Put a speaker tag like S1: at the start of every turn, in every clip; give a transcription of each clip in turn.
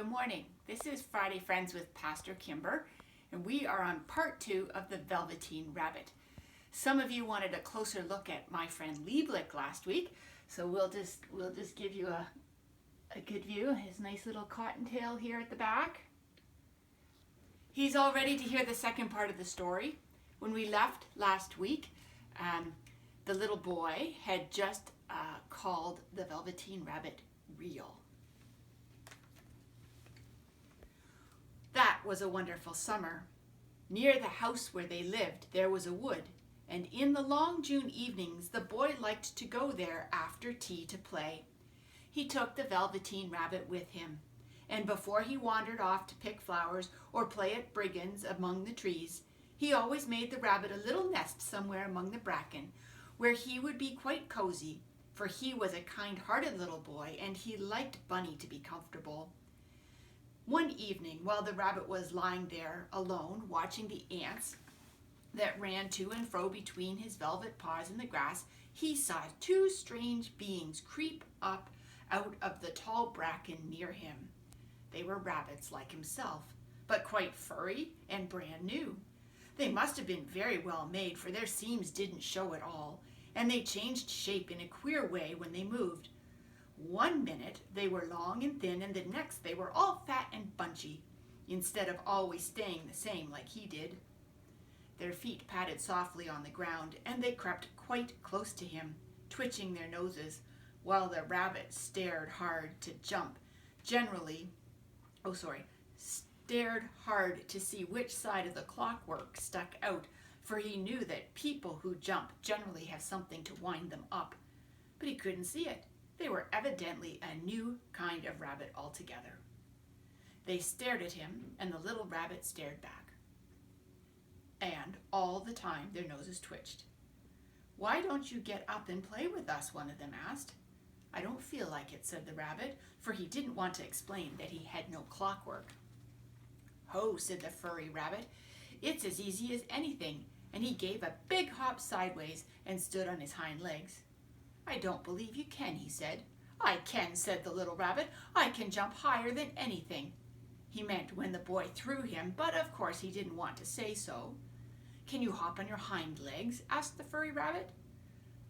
S1: Good morning. This is Friday Friends with Pastor Kimber, and we are on part 2 of the Velveteen Rabbit. Some of you wanted a closer look at my friend Lieblich last week, so we'll just give you a good view. His nice little cottontail here at the back. He's all ready to hear the second part of the story. When we left last week, the little boy had just called the Velveteen Rabbit real. That was a wonderful summer. Near the house where they lived, there was a wood, and in the long June evenings, the boy liked to go there after tea to play. He took the Velveteen Rabbit with him, and before he wandered off to pick flowers or play at brigands among the trees, he always made the rabbit a little nest somewhere among the bracken, where he would be quite cozy, for he was a kind-hearted little boy, and he liked Bunny to be comfortable. One evening, while the rabbit was lying there alone, watching the ants that ran to and fro between his velvet paws in the grass, he saw two strange beings creep up out of the tall bracken near him. They were rabbits like himself, but quite furry and brand new. They must have been very well made, for their seams didn't show at all, and they changed shape in a queer way when they moved. One minute they were long and thin, and the next they were all fat and bunchy, instead of always staying the same like he did. Their feet patted softly on the ground, and they crept quite close to him, twitching their noses, while the rabbit stared hard to see which side of the clockwork stuck out, for he knew that people who jump generally have something to wind them up. But he couldn't see it. They were evidently a new kind of rabbit altogether. They stared at him, and the little rabbit stared back. And all the time their noses twitched. "Why don't you get up and play with us?" one of them asked. "I don't feel like it," said the rabbit, for he didn't want to explain that he had no clockwork. "Ho," said the furry rabbit, "it's as easy as anything," and he gave a big hop sideways and stood on his hind legs. "I don't believe you can," he said. "I can," said the little rabbit. "I can jump higher than anything." He meant when the boy threw him, but of course he didn't want to say so. "Can you hop on your hind legs?" asked the furry rabbit.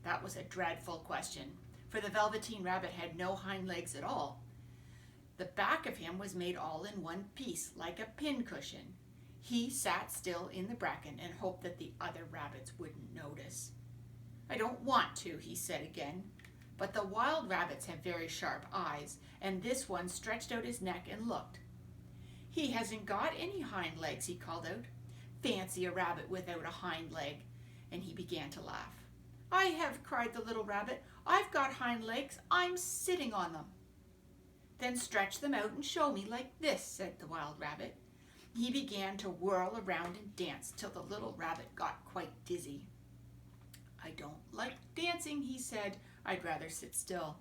S1: That was a dreadful question, for the Velveteen Rabbit had no hind legs at all. The back of him was made all in one piece, like a pincushion. He sat still in the bracken and hoped that the other rabbits wouldn't notice. "I don't want to," he said again. But the wild rabbits have very sharp eyes, and this one stretched out his neck and looked. "He hasn't got any hind legs," he called out. "Fancy a rabbit without a hind leg." And he began to laugh. "I have," cried the little rabbit. "I've got hind legs. I'm sitting on them." "Then stretch them out and show me, like this," said the wild rabbit. He began to whirl around and dance till the little rabbit got quite dizzy. "I don't like dancing," he said. "I'd rather sit still."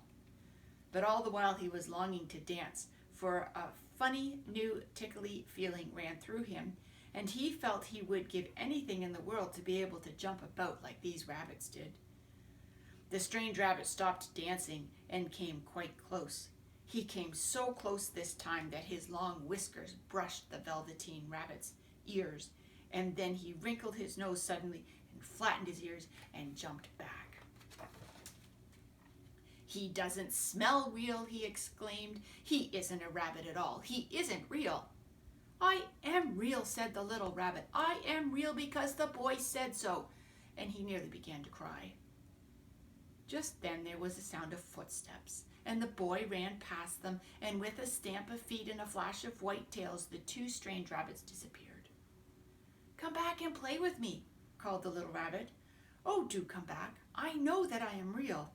S1: But all the while he was longing to dance, for a funny, new, tickly feeling ran through him, and he felt he would give anything in the world to be able to jump about like these rabbits did. The strange rabbit stopped dancing and came quite close. He came so close this time that his long whiskers brushed the Velveteen Rabbit's ears, and then he wrinkled his nose suddenly and flattened his ears and jumped back. "He doesn't smell real," he exclaimed. "He isn't a rabbit at all. He isn't real." "I am real," said the little rabbit. "I am real because the boy said so," and he nearly began to cry. Just then there was a sound of footsteps, and the boy ran past them, and with a stamp of feet and a flash of white tails, the two strange rabbits disappeared. "Come back and play with me," called the little rabbit. "Oh, do come back. I know that I am real."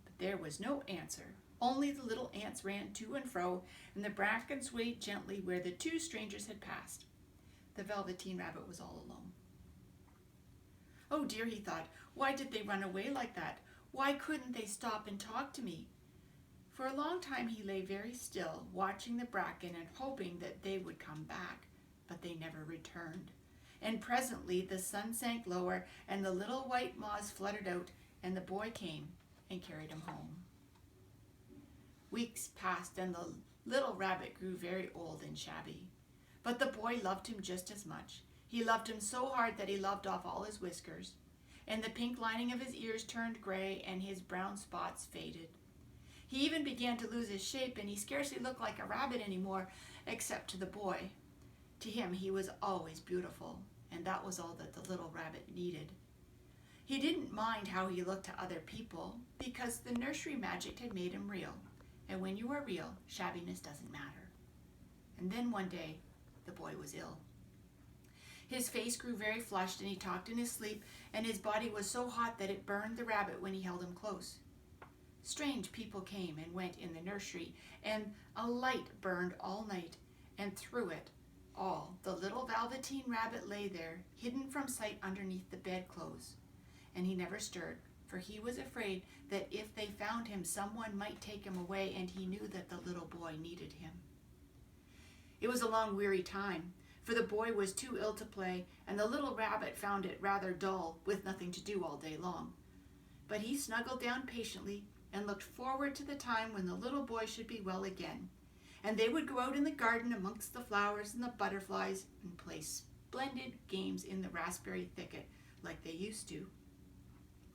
S1: But there was no answer. Only the little ants ran to and fro, and the bracken swayed gently where the two strangers had passed. The Velveteen Rabbit was all alone. "Oh dear," he thought, "why did they run away like that? Why couldn't they stop and talk to me?" For a long time he lay very still, watching the bracken and hoping that they would come back, but they never returned. And presently the sun sank lower, and the little white moths fluttered out, and the boy came and carried him home. Weeks passed and the little rabbit grew very old and shabby. But the boy loved him just as much. He loved him so hard that he loved off all his whiskers, and the pink lining of his ears turned gray and his brown spots faded. He even began to lose his shape, and he scarcely looked like a rabbit anymore, except to the boy. To him, he was always beautiful, and that was all that the little rabbit needed. He didn't mind how he looked to other people, because the nursery magic had made him real, and when you are real, shabbiness doesn't matter. And then one day, the boy was ill. His face grew very flushed, and he talked in his sleep, and his body was so hot that it burned the rabbit when he held him close. Strange people came and went in the nursery, and a light burned all night, and through it all the little Velveteen Rabbit lay there, hidden from sight underneath the bedclothes. And he never stirred, for he was afraid that if they found him, someone might take him away, and he knew that the little boy needed him. It was a long, weary time, for the boy was too ill to play, and the little rabbit found it rather dull, with nothing to do all day long. But he snuggled down patiently and looked forward to the time when the little boy should be well again, and they would go out in the garden amongst the flowers and the butterflies and play splendid games in the raspberry thicket like they used to.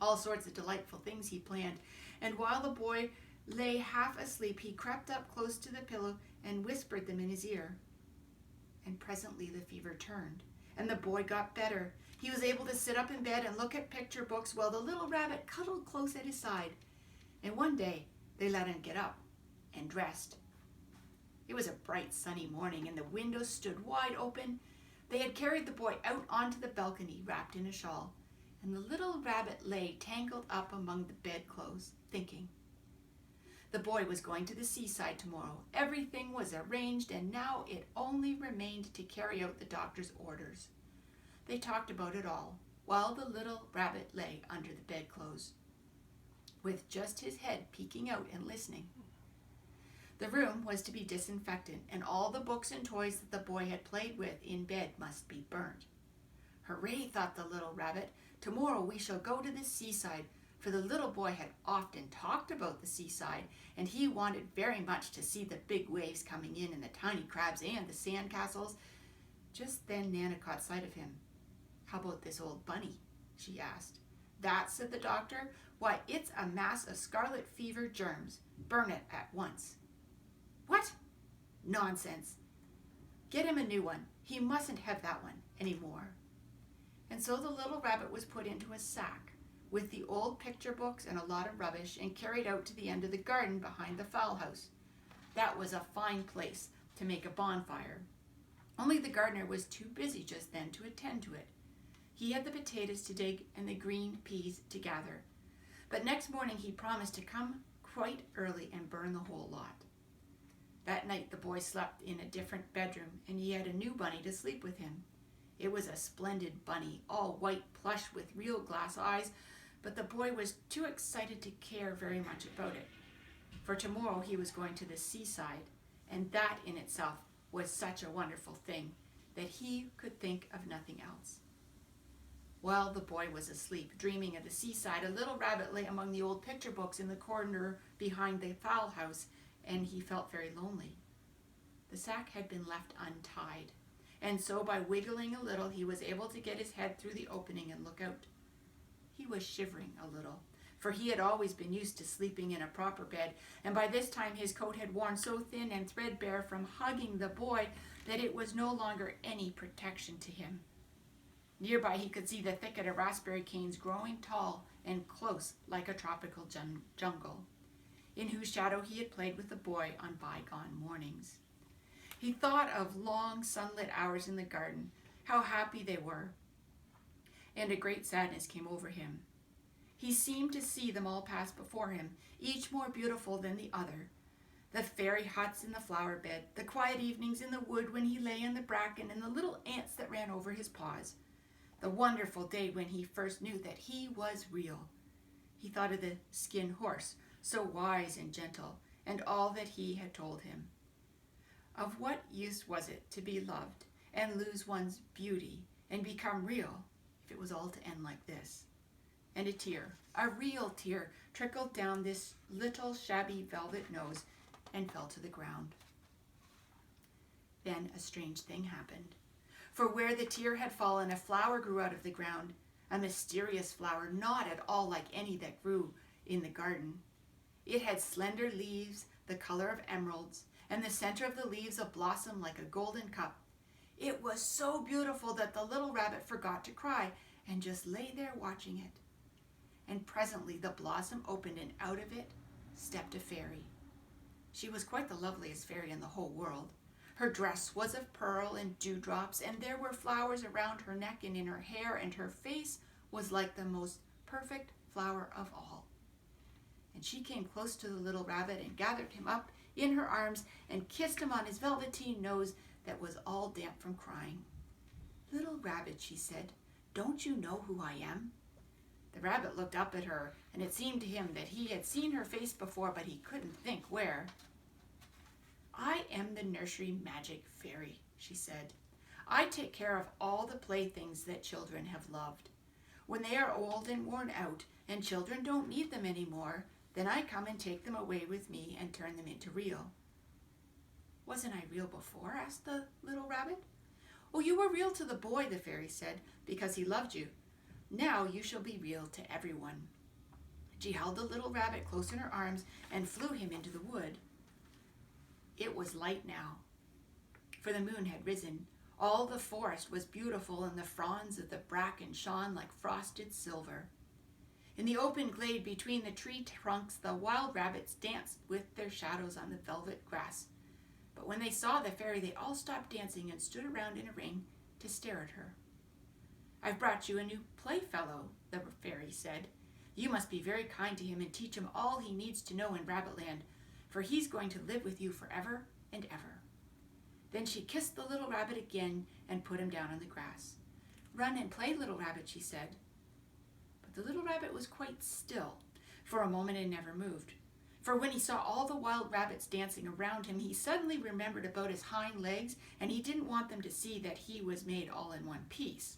S1: All sorts of delightful things he planned, and while the boy lay half asleep, he crept up close to the pillow and whispered them in his ear. And presently the fever turned, and the boy got better. He was able to sit up in bed and look at picture books while the little rabbit cuddled close at his side. And one day they let him get up and dressed. It was a bright sunny morning, and the windows stood wide open. They had carried the boy out onto the balcony wrapped in a shawl, and the little rabbit lay tangled up among the bedclothes, thinking. The boy was going to the seaside tomorrow. Everything was arranged, and now it only remained to carry out the doctor's orders. They talked about it all, while the little rabbit lay under the bedclothes, with just his head peeking out and listening. The room was to be disinfected, and all the books and toys that the boy had played with in bed must be burnt. Hooray, thought the little rabbit. Tomorrow we shall go to the seaside, for the little boy had often talked about the seaside, and he wanted very much to see the big waves coming in and the tiny crabs and the sand castles. Just then Nana caught sight of him. How about this old bunny? She asked. That, said the doctor. Why, it's a mass of scarlet fever germs. Burn it at once. What? Nonsense. Get him a new one. He mustn't have that one any more. And so the little rabbit was put into a sack with the old picture books and a lot of rubbish, and carried out to the end of the garden behind the fowl house. That was a fine place to make a bonfire. Only the gardener was too busy just then to attend to it. He had the potatoes to dig and the green peas to gather. But next morning he promised to come quite early and burn the whole lot. That night the boy slept in a different bedroom, and he had a new bunny to sleep with him. It was a splendid bunny, all white plush with real glass eyes, but the boy was too excited to care very much about it. For tomorrow he was going to the seaside, and that in itself was such a wonderful thing that he could think of nothing else. While the boy was asleep, dreaming of the seaside, a little rabbit lay among the old picture books in the corner behind the fowl house, and he felt very lonely. The sack had been left untied, and so by wiggling a little he was able to get his head through the opening and look out. He was shivering a little, for he had always been used to sleeping in a proper bed, and by this time his coat had worn so thin and threadbare from hugging the boy that it was no longer any protection to him. Nearby he could see the thicket of raspberry canes growing tall and close like a tropical jungle, in whose shadow he had played with the boy on bygone mornings. He thought of long sunlit hours in the garden, how happy they were, and a great sadness came over him. He seemed to see them all pass before him, each more beautiful than the other. The fairy huts in the flower bed, the quiet evenings in the wood when he lay in the bracken, and the little ants that ran over his paws. The wonderful day when he first knew that he was real. He thought of the skin horse, so wise and gentle, and all that he had told him. Of what use was it to be loved and lose one's beauty and become real if it was all to end like this? And a tear, a real tear, trickled down this little shabby velvet nose and fell to the ground. Then a strange thing happened. For where the tear had fallen, a flower grew out of the ground, a mysterious flower, not at all like any that grew in the garden. It had slender leaves the color of emeralds, and the center of the leaves a blossom like a golden cup. It was so beautiful that the little rabbit forgot to cry and just lay there watching it. And presently the blossom opened, and out of it stepped a fairy. She was quite the loveliest fairy in the whole world. Her dress was of pearl and dewdrops, and there were flowers around her neck and in her hair, and her face was like the most perfect flower of all. And she came close to the little rabbit and gathered him up in her arms and kissed him on his velveteen nose that was all damp from crying. "Little rabbit," she said, "don't you know who I am?" The rabbit looked up at her, and it seemed to him that he had seen her face before, but he couldn't think where. "I am the nursery magic fairy," she said. "I take care of all the playthings that children have loved. When they are old and worn out, and children don't need them anymore, then I come and take them away with me and turn them into real." "Wasn't I real before?" asked the little rabbit. "Oh, you were real to the boy," the fairy said, "because he loved you. Now you shall be real to everyone." She held the little rabbit close in her arms and flew him into the wood. It was light now, for the moon had risen. All the forest was beautiful, and the fronds of the bracken shone like frosted silver. In the open glade between the tree trunks, the wild rabbits danced with their shadows on the velvet grass. But when they saw the fairy, they all stopped dancing and stood around in a ring to stare at her. "I've brought you a new playfellow," the fairy said. "You must be very kind to him and teach him all he needs to know in Rabbitland, for he's going to live with you forever and ever." Then she kissed the little rabbit again and put him down on the grass. "Run and play, little rabbit," she said. But the little rabbit was quite still for a moment and never moved. For when he saw all the wild rabbits dancing around him, he suddenly remembered about his hind legs, and he didn't want them to see that he was made all in one piece.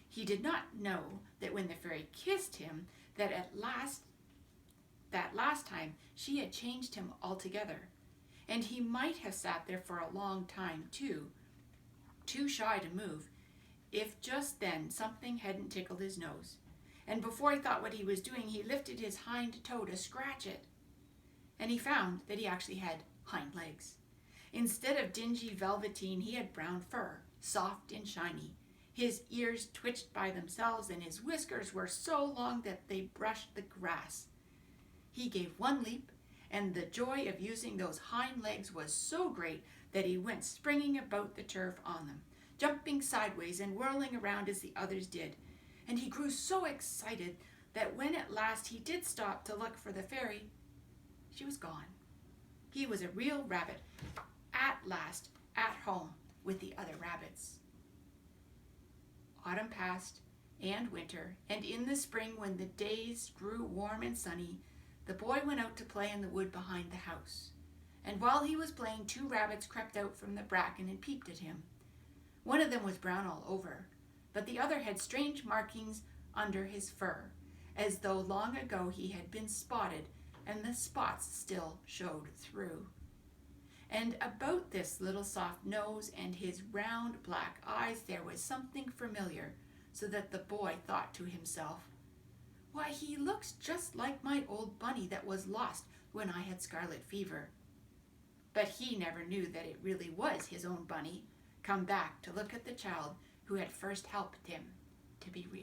S1: He did not know that when the fairy kissed him, that last time she had changed him altogether. And he might have sat there for a long time too shy to move, if just then something hadn't tickled his nose. And before he thought what he was doing, he lifted his hind toe to scratch it. And he found that he actually had hind legs. Instead of dingy velveteen, he had brown fur, soft and shiny. His ears twitched by themselves, and his whiskers were so long that they brushed the grass. He gave one leap, and the joy of using those hind legs was so great that he went springing about the turf on them, jumping sideways and whirling around as the others did. And he grew so excited that when at last he did stop to look for the fairy, she was gone. He was a real rabbit, at last at home with the other rabbits. Autumn passed, and winter, and in the spring, when the days grew warm and sunny, the boy went out to play in the wood behind the house. And while he was playing, 2 rabbits crept out from the bracken and peeped at him. One of them was brown all over, but the other had strange markings under his fur, as though long ago he had been spotted, and the spots still showed through. And about this little soft nose and his round black eyes there was something familiar, so that the boy thought to himself, "Why, he looks just like my old bunny that was lost when I had scarlet fever." But he never knew that it really was his own bunny, come back to look at the child who had first helped him to be real.